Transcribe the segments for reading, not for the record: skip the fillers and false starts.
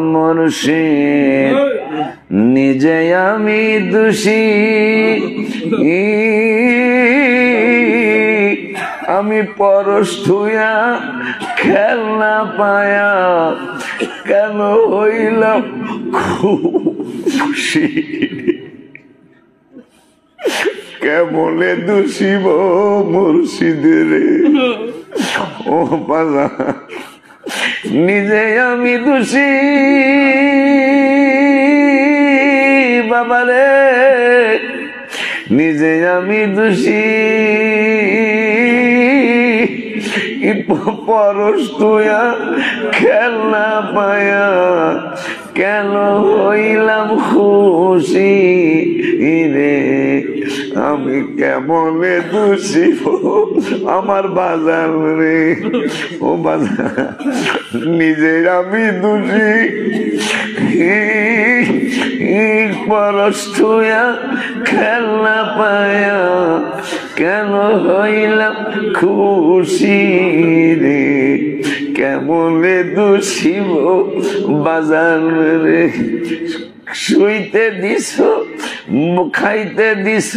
মুর্শিদ নিজে আমি দোষী আমি পরশ থুয়া খেলনা পায়া কেন হইলাম খুশি কেমনে দোষিব মুর্শিদের ও বাজা নিজে আমি দোষী বাবারে নিজে আমি দোষী পরশ তুয়া খেলনা পায়া কেন হইলাম খুশি রে আমি কেমনে দোষী আমার বাজার রে ও বাজার নিজে আমি দোষী পরশ তুয়া খেলনা পায়া কেন হইলাম খুশি রে কেমনে দোষিব বাজার রে শুইতে দিছ খাইতে দিছ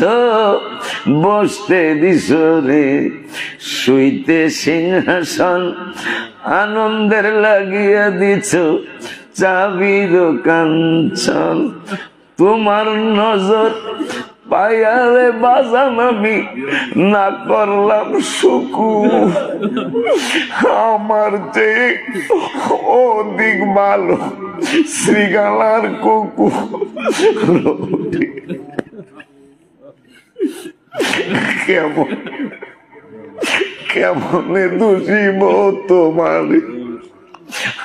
বসতে দিছ রে শুইতে সিংহাসন আনন্দের লাগিয়া দিছ চাবির কাঞ্চন তোমার নজর পায়ালে বাজান আমি না করলাম সুকু আমার যে অধিক ভালো শ্রীগালার কুকু কেমন কেমনে দোষিব তোমার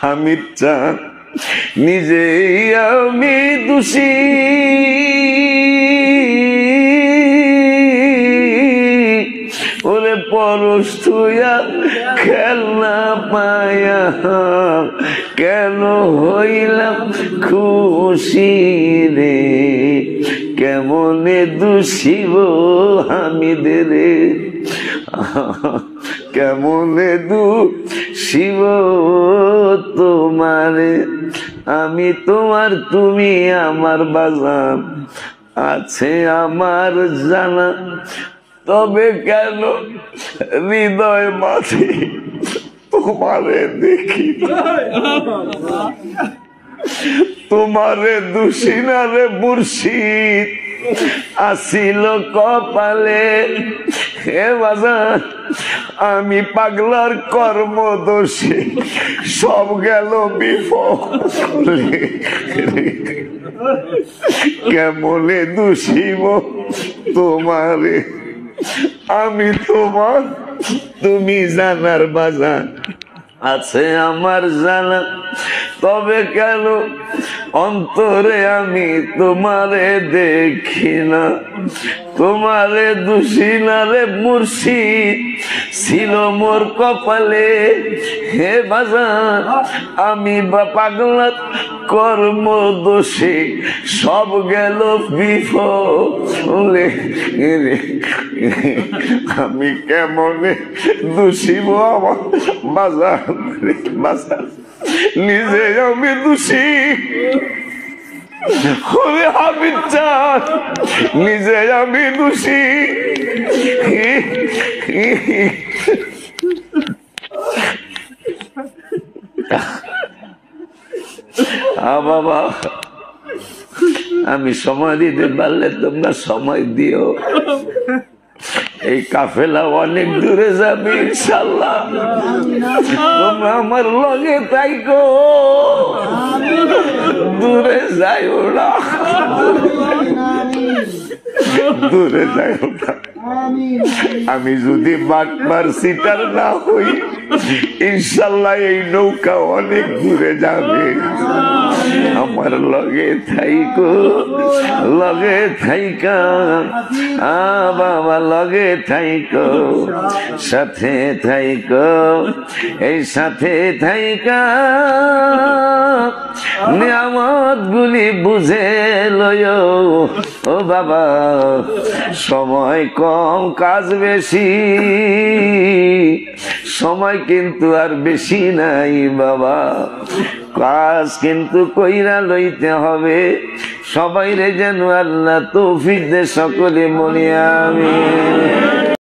আমি চান নিজেই আমি দোষী ওরে পরশ থুয়া খেলনা পায়া কেন হইলাম খুশি রে কেমনে দোষিব হামিদের কেমনে দোষিব তোমারে আমি তোমার তুমি আমার বাজান আছে আমার জানা তবে কেন হৃদয় মাঝে তোমারে দেখি তোমারে দোষী না রে মুর্শিদ আসিল কপালে হে বাজার আমি পাগলার কর্ম দোষী সব গেল বিফলে কেমনে দোষিব তোমারে আমি তোমার তুমি জানার বাজার আছে আমার জানা তবে কেন অন্তরে আমি তোমারে দেখি না তোমারে দোষী না রে মুর্শিদ ছিল মোর কপালে হে বাজার আমি বা পাগলা কর্ম দোষে সব গেল বিফলে আমি কেমনে দোষিব আমার বাজার বাজার নিজে আমি দোষী আমি চান নিজে আমি দোষী বাবা আমি সময় দিতে পারলে তোমরা সময় দিও এই কাফেলা অনেক দূরে যাবে ইনশাআল্লাহ তোমরা আমার লগে থাকো দূরে যাইও না দূরে যাইও না আমি যদি বাটবার সিটার না হই ইনশাআল্লাহ এই নৌকা অনেক দূরে যাবে আমার লগে থাইকো লগে থাইকা বাবা লগে থাইকো সাথে থাইকো এই সাথে থাইকা নিয়ামত গুলি বুঝে লয় ও বাবা সময় কম কাজ বেশি, সময় কিন্তু আর বেশি নাই বাবা, কাজ কিন্তু কইরা লইতে হবে। সবাইরে যেন আল্লাহ তৌফিক দে, সকলে বলি আমিন।